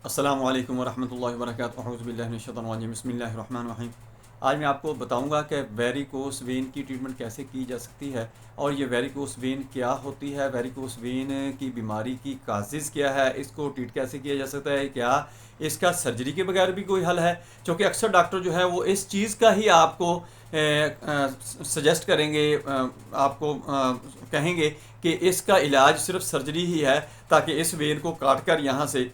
अस्सलामु अलैकुम वरहमतुल्लाहि वबरकातुहू अऊज़ु बिल्लाहि मिनश शैतानिर रजीम बिस्मिल्लाहिर रहमानिर रहीम। आज मैं आपको बताऊंगा कि वेरिकोस वेन की ट्रीटमेंट कैसे की जा सकती है और ये वेरिकोस वेन क्या होती है, वेरिकोस वेन की बीमारी की काजेज़ क्या है, इसको ट्रीट कैसे किया जा सकता है, क्या इसका सर्जरी के बगैर भी कोई हल है। क्योंकि अक्सर डॉक्टर जो है वो इस चीज़ का ही आपको सजेस्ट करेंगे, आपको कहेंगे कि इसका इलाज सिर्फ सर्जरी ही है, ताकि इस वेन को काट कर यहाँ से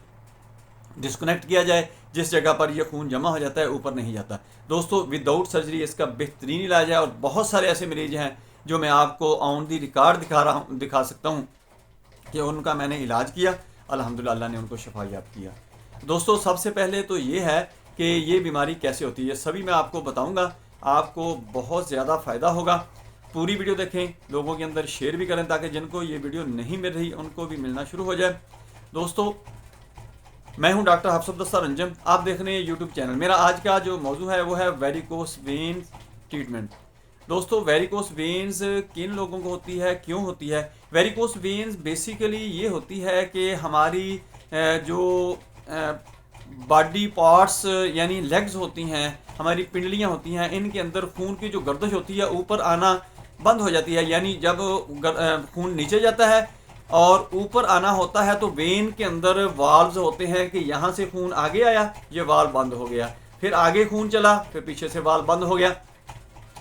डिस्कनेक्ट किया जाए, जिस जगह पर यह खून जमा हो जाता है ऊपर नहीं जाता। दोस्तों, विदाउट सर्जरी इसका बेहतरीन इलाज है और बहुत सारे ऐसे मरीज हैं जो मैं आपको ऑन दी रिकॉर्ड दिखा सकता हूँ कि उनका मैंने इलाज किया, अल्हम्दुलिल्लाह अल्लाह ने उनको शफायाब किया। दोस्तों, सबसे पहले तो ये है कि ये बीमारी कैसे होती है, सभी मैं आपको बताऊँगा, आपको बहुत ज़्यादा फ़ायदा होगा। पूरी वीडियो देखें, लोगों के अंदर शेयर भी करें ताकि जिनको ये वीडियो नहीं मिल रही उनको भी मिलना शुरू हो जाए। दोस्तों, मैं हूं डॉक्टर हफ्सुद्दीन रंजन, आप देख रहे हैं यूट्यूब चैनल। मेरा आज का जो मौजू है वो है वेरिकोस वेन ट्रीटमेंट। दोस्तों, वेरिकोस वेन्स किन लोगों को होती है, क्यों होती है? वेरिकोस वेन्स बेसिकली ये होती है कि हमारी जो बॉडी पार्ट्स यानी लेग्स होती हैं, हमारी पिंडलियां होती हैं, इनके अंदर खून की जो गर्दिश होती है ऊपर आना बंद हो जाती है। यानी जब खून नीचे जाता है और ऊपर आना होता है तो वेन के अंदर वाल्व्स होते हैं कि यहाँ से खून आगे आया, ये वाल्व बंद हो गया, फिर आगे खून चला, फिर पीछे से वाल्व बंद हो गया,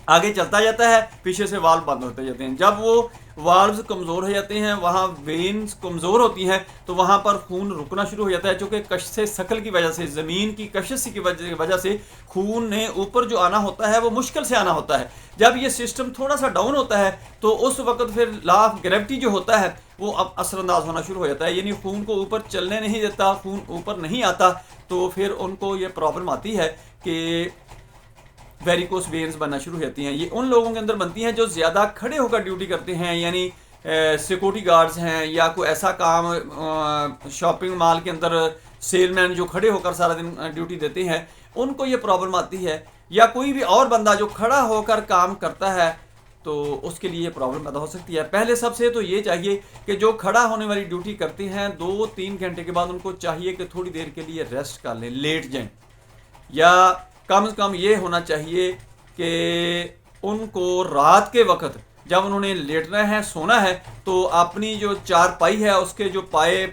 आगे चलता जाता है, पीछे से वाल्व बंद होते जाते हैं। जब वो वाल्व्स कमज़ोर हो जाते हैं, वहाँ वेन्स कमज़ोर होती हैं, तो वहाँ पर खून रुकना शुरू हो जाता है, चूँकि कश शकल की वजह से, ज़मीन की कशिश की वजह से खून ने ऊपर जो आना होता है वो मुश्किल से आना होता है। जब ये सिस्टम थोड़ा सा डाउन होता है तो उस वक्त फिर लॉ ऑफ ग्रेविटी जो होता है वो अब असरअंदाज होना शुरू हो जाता है, यानी खून को ऊपर चलने नहीं देता, खून ऊपर नहीं आता, तो फिर उनको ये प्रॉब्लम आती है कि वेरिकोस वेन्स बनना शुरू हो जाती हैं। ये उन लोगों के अंदर बनती हैं जो ज़्यादा खड़े होकर ड्यूटी करते हैं, यानी सिक्योरिटी गार्ड्स हैं या कोई ऐसा काम शॉपिंग मॉल के अंदर सेलमैन जो खड़े होकर सारा दिन ड्यूटी देते हैं, उनको ये प्रॉब्लम आती है। या कोई भी और बंदा जो खड़ा होकर काम करता है तो उसके लिए ये प्रॉब्लम पैदा हो सकती है। पहले सबसे तो ये चाहिए कि जो खड़ा होने वाली ड्यूटी करते हैं 2-3 घंटे के बाद उनको चाहिए कि थोड़ी देर के लिए रेस्ट कर लें, लेट जाएं, या कम से कम ये होना चाहिए कि उनको रात के वक्त जब उन्होंने लेटना है, सोना है, तो अपनी जो चारपाई है उसके जो पाए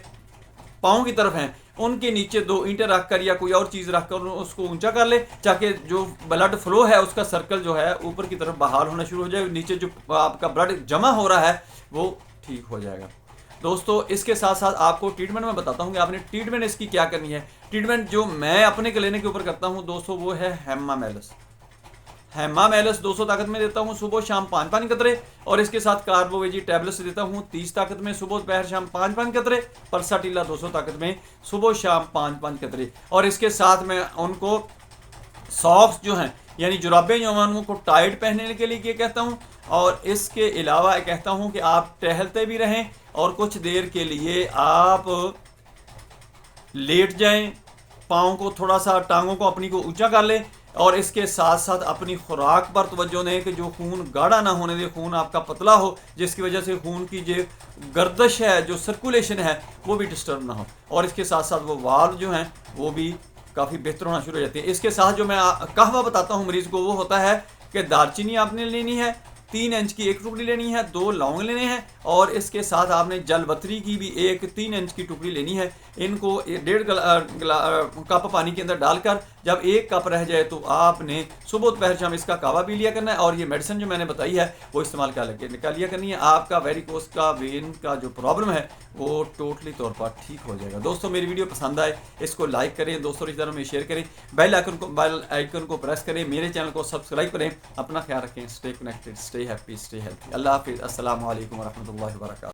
पाँव की तरफ हैं उनके नीचे 2 ईंटें रखकर या कोई और चीज़ रखकर उसको ऊंचा कर ले, ताकि जो ब्लड फ्लो है उसका सर्कल जो है ऊपर की तरफ बहाल होना शुरू हो जाए, नीचे जो आपका ब्लड जमा हो रहा है वो ठीक हो जाएगा। दोस्तों, इसके साथ साथ आपको ट्रीटमेंट में बताता हूँ कि आपने ट्रीटमेंट इसकी क्या करनी है। ट्रीटमेंट जो मैं अपने क्लिनिक के ऊपर करता हूँ दोस्तों वो है हेमा मेलस। हेमा मेलस 200 ताकत में देता हूँ सुबह शाम 5-5 कतरे, और इसके साथ कार्बोवेजी टैबलेट्स देता हूँ 30 ताकत में सुबह दोपहर शाम 5-5 कतरे, परसाटीला 200 ताकत में सुबह शाम 5-5 कतरे। और इसके साथ मैं उनको सॉक्स जो हैं यानी जुराबें जो हैं उनको टाइट पहनने के लिए कहता हूँ, और इसके अलावा कहता हूँ कि आप टहलते भी रहें और कुछ देर के लिए आप लेट जाएं, पाँव को थोड़ा सा, टांगों को अपनी को ऊंचा कर लें, और इसके साथ साथ अपनी खुराक पर तवज्जो दें कि जो खून गाढ़ा ना होने दे, खून आपका पतला हो, जिसकी वजह से खून की जो गर्दिश है, जो सर्कुलेशन है वो भी डिस्टर्ब ना हो, और इसके साथ साथ वो वाल्व जो हैं वो भी काफ़ी बेहतर होना शुरू हो जाते हैं। इसके साथ जो मैं कहवा बताता हूँ मरीज़ को वो होता है कि दालचीनी आपने लेनी है, 3 इंच की 1 टुकड़ी लेनी है, 2 लौंग लेने हैं, और इसके साथ आपने जलपत्री की भी 3 इंच की टुकड़ी लेनी है। इनको 1.5 कप पानी के अंदर डालकर जब 1 कप रह जाए तो आपने सुबह दोपहर शाम इसका कावा पी लिया करना है, और ये मेडिसिन जो मैंने बताई है वो इस्तेमाल कर लिया करनी है। आपका वेरिकोस का वेन का जो प्रॉब्लम है वो टोटली तौर पर ठीक हो जाएगा। दोस्तों, मेरी वीडियो पसंद आए इसको लाइक करें, दोस्तों रिश्तेदारों में शेयर करें, बेल आइकन को प्रेस करें, मेरे चैनल को सब्सक्राइब करें। अपना ख्याल रखें, stay connected, stay happy, stay healthy. अल्लाह हाफिज़, अस्सलामु अलैकुम वरहमतुल्लाहि वबरकातुहू।